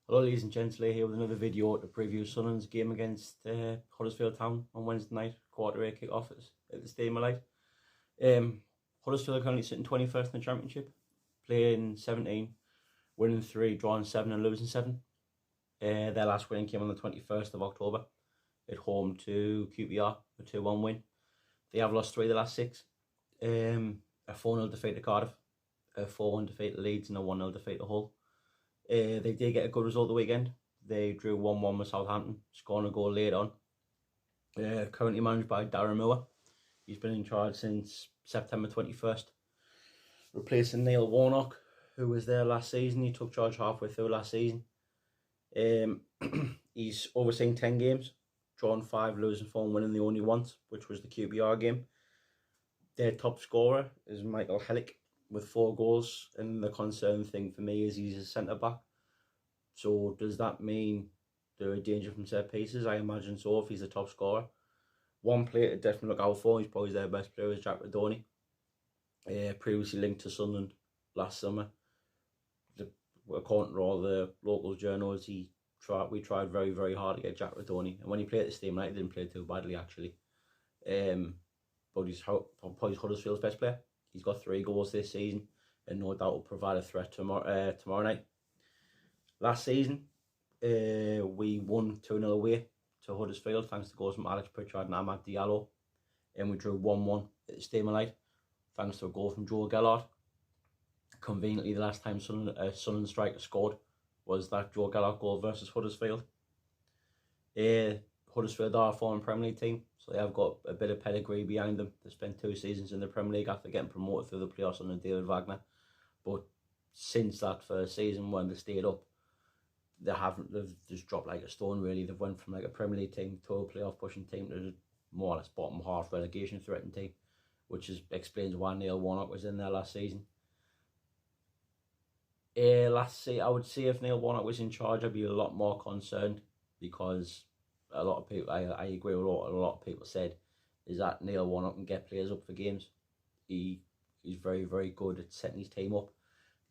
Hello ladies and gents, Lee here with another video to preview Sunderland's game against Huddersfield Town on Wednesday night, quarter-8 kick-off at the Stadium of Light. Huddersfield are currently sitting 21st in the Championship, playing 17, winning 3, drawing 7 and losing 7. Their last win came on the 21st of October at home to QPR, a 2-1 win. They have lost 3 of the last 6, a 4-0 defeat to Cardiff, a 4-1 defeat to Leeds and a 1-0 defeat to Hull. They did get a good result the weekend. They drew 1-1 with Southampton, scoring a goal late on. Currently managed by Darren Moore. He's been in charge since September 21st, replacing Neil Warnock, who was there last season. He took charge halfway through last season. He's overseen 10 games, drawn 5, losing 4 and winning the only once, which was the QPR game. Their top scorer is Michael Hellick with 4 goals, and the concern thing for me is he's a centre-back. So does that mean they're in danger from set pieces? I imagine so if he's the top scorer. One player to definitely look out for, he's probably their best player, is Jack Redoni. Previously linked to Sunderland last summer. According to all the local journals, we tried very, very hard to get Jack Redoni. And when he played at the Stadium Night, he didn't play too badly actually. But he's probably Huddersfield's best player. He's got 3 goals this season and no doubt will provide a threat tomorrow night. Last season, we won 2-0 away to Huddersfield thanks to goals from Alex Pritchard and Amad Diallo. And we drew 1-1 at the Stadium of Light thanks to a goal from Joe Gellard. Conveniently, the last time Sunderland striker scored was that Joe Gellard goal versus Huddersfield. Huddersfield are a former Premier League team, so they have got a bit of pedigree behind them. They spent 2 seasons in the Premier League after getting promoted through the playoffs under David Wagner. But since that first season when they stayed up, they've just dropped like a stone really. They've went from like a Premier League team to a playoff pushing team to more or less bottom half relegation threatened team, which explains why Neil Warnock was in there last season. I would say if Neil Warnock was in charge, I'd be a lot more concerned, because a lot of people, I agree with what a lot of people said, is that Neil Warnock can get players up for games. He's very, very good at setting his team up.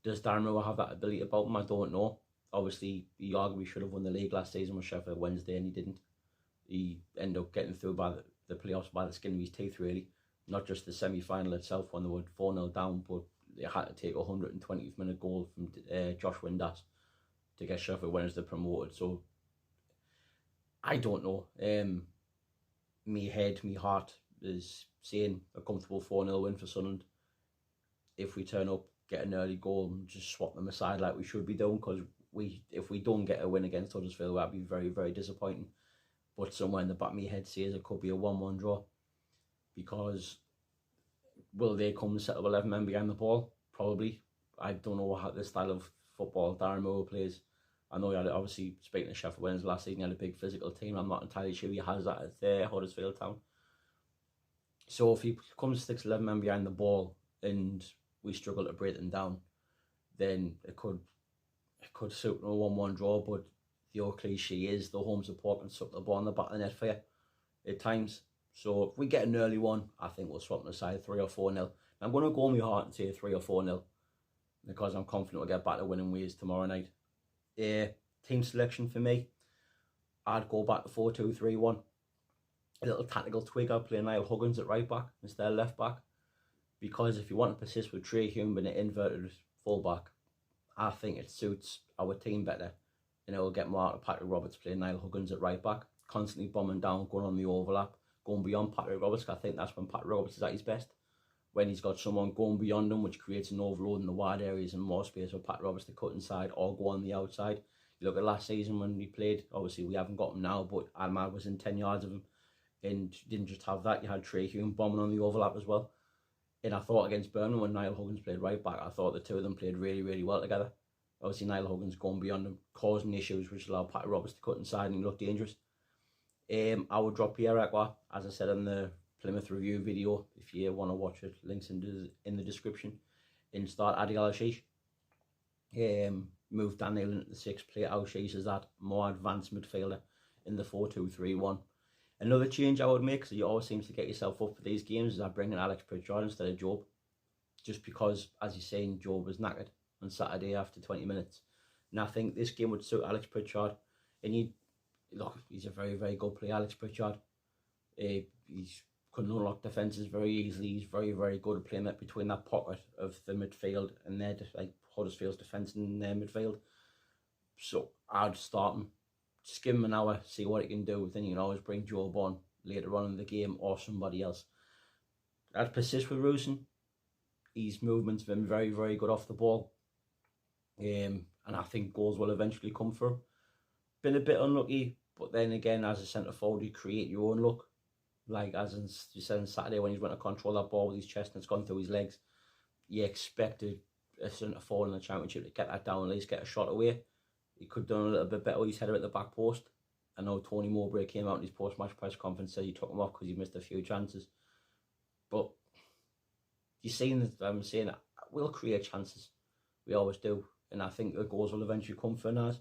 Does Darren Moore have that ability about him? I don't know. Obviously, he arguably should have won the league last season with Sheffield Wednesday, and he didn't. He ended up getting through by the playoffs by the skin of his teeth, really. Not just the semi-final itself when they were 4-0 down, but they had to take a 120th minute goal from Josh Windass to get Sheffield Wednesday promoted. So I don't know. Me heart is saying a comfortable 4-0 win for Sunderland. If we turn up, get an early goal and just swap them aside like we should be doing, because if we don't get a win against Huddersfield, that'd be very, very disappointing. But somewhere in the back of my head says it could be a 1-1 draw, because will they come and set up 11 men behind the ball? Probably. I don't know how the style of football Darren Moore plays. I know he had, obviously, speaking of Sheffield Wednesday last season, he had a big physical team. I'm not entirely sure he has that at Huddersfield Town. So if he comes 6, 11 men behind the ball and we struggle to break them down, then it could suit a 1-1 draw. But the old cliche is the home support can suck the ball in the back of the net for you at times. So if we get an early one, I think we'll swap them aside 3 or 4-0. I'm going to go on my heart and say 3 or 4-0, because I'm confident we'll get back to winning ways tomorrow night. Team selection for me, I'd go back to 4-2-3-1. A little tactical tweak, I'd play Niall Huggins at right back instead of left back, because if you want to persist with Trey Hume and an inverted full back, I think it suits our team better, and it will get more out of Patrick Roberts playing Niall Huggins at right back, constantly bombing down, going on the overlap, going beyond Patrick Roberts. I think that's when Patrick Roberts is at his best, when he's got someone going beyond him, which creates an overload in the wide areas and more space for Patrick Roberts to cut inside or go on the outside. You look at last season when we played, obviously we haven't got him now, but Almad was in 10 yards of him, and didn't just have that, you had Trey Hume bombing on the overlap as well. And I thought against Birmingham, when Niall Huggins played right back, I thought the two of them played really, really well together. Obviously Niall Huggins going beyond him, causing issues which allowed Patrick Roberts to cut inside and he looked dangerous. I would drop Pierre Ekwa, as I said in the Plymouth review video. If you want to watch it, links in the description. And start Adi Al-Ashish. Move Daniel into the 6, play Al-Ashish as that more advanced midfielder in the 4-2-3-1. Another change I would make, because you always seem to get yourself up for these games, is I bring in Alex Pritchard instead of Job. Just because, as you're saying, Job was knackered on Saturday after 20 minutes. And I think this game would suit Alex Pritchard. And look, he's a very, very good player, Alex Pritchard. He's can unlock defences very easily. He's very, very good at playing that between that pocket of the midfield and their like Huddersfield's defence in their midfield. So I'd start him, just give him an hour, see what he can do. Then you can always bring Joe on later on in the game or somebody else. I'd persist with Rusin. His movement's been very, very good off the ball. And I think goals will eventually come for him. Been a bit unlucky, but then again, as a centre forward, you create your own luck. Like as you said on Saturday when he went to control that ball with his chest and it's gone through his legs, you expected a centre forward in the Championship to get that down, at least get a shot away. He could have done a little bit better with his header at the back post. I know Tony Mowbray came out in his post-match press conference and said he took him off because he missed a few chances. But you're seeing that I'm saying we'll create chances. We always do. And I think the goals will eventually come for Naz.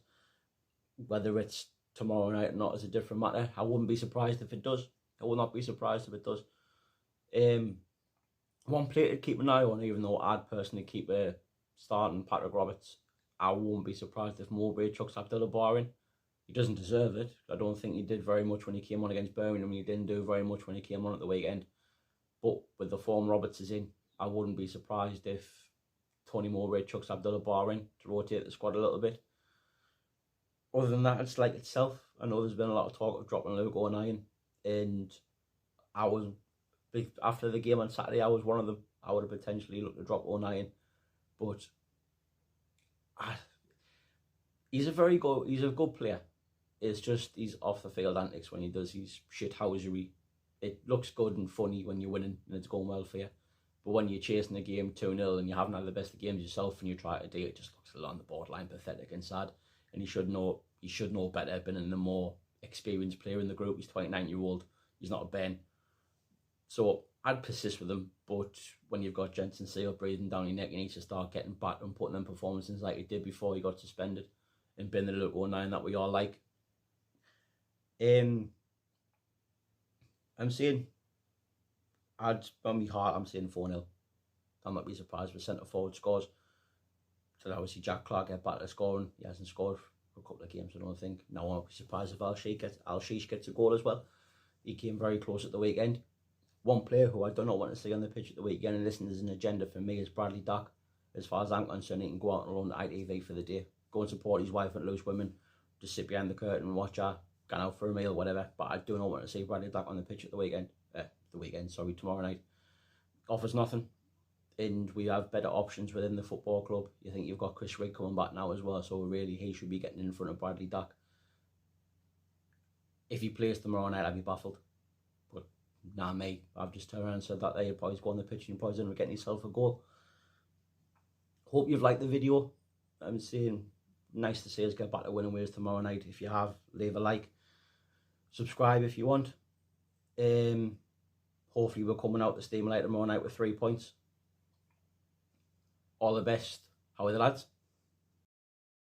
Whether it's tomorrow night or not is a different matter. I wouldn't be surprised if it does. I will not be surprised if it does. One player to keep an eye on, even though I'd personally keep starting Patrick Roberts, I won't be surprised if Mowbray chucks Abdullah Bar in. He doesn't deserve it. I don't think he did very much when he came on against Birmingham. He didn't do very much when he came on at the weekend. But with the form Roberts is in, I wouldn't be surprised if Tony Mowbray chucks Abdullah Bar in to rotate the squad a little bit. Other than that, it's like itself. I know there's been a lot of talk of dropping Luke O'Nien. And I was, after the game on Saturday, I was one of them. I would have potentially looked to drop O'Nien. But he's a good player. It's just he's off the field antics when he does his shithousery. It looks good and funny when you're winning and it's going well for you. But when you're chasing the game 2-0 and you haven't had the best of games yourself and you try to do it, just looks a lot on the borderline pathetic and sad. And he should know better, being in the more experienced player in the group. He's 29-year-old. He's not a Ben. So I'd persist with him, but when you've got Jensen Seal breathing down your neck, you need to start getting back and putting in performances like he did before he got suspended and being the Luke O'Nien that we all like. I'm saying, on my heart, I'm saying 4-0. I might be surprised if centre forward scores. So obviously Jack Clark get back to scoring. He hasn't scored for a couple of games, I don't think. Now I won't be surprised if Al-Shish gets a goal as well. He came very close at the weekend. One player who I do not want to see on the pitch at the weekend, and this is an agenda for me, is Bradley Dack. As far as I'm concerned, he can go out and run ITV for the day. Go and support his wife and Loose Women. Just sit behind the curtain and watch her. Gone out for a meal, whatever. But I do not want to see Bradley Dack on the pitch at the weekend. Tomorrow night. Offers nothing. And we have better options within the football club. You think you've got Chris Rigg coming back now as well, so really he should be getting in front of Bradley Dack. If he plays tomorrow night, I'd be baffled. But nah, mate, I've just turned around and said that there. You'll probably go on the pitch and you're probably getting yourself a goal. Hope you've liked the video. I'm saying nice to see us get back to winning ways tomorrow night. If you have, leave a like. Subscribe if you want. Hopefully we're coming out the Steam Light tomorrow night with 3 points. All the best. How are the lads?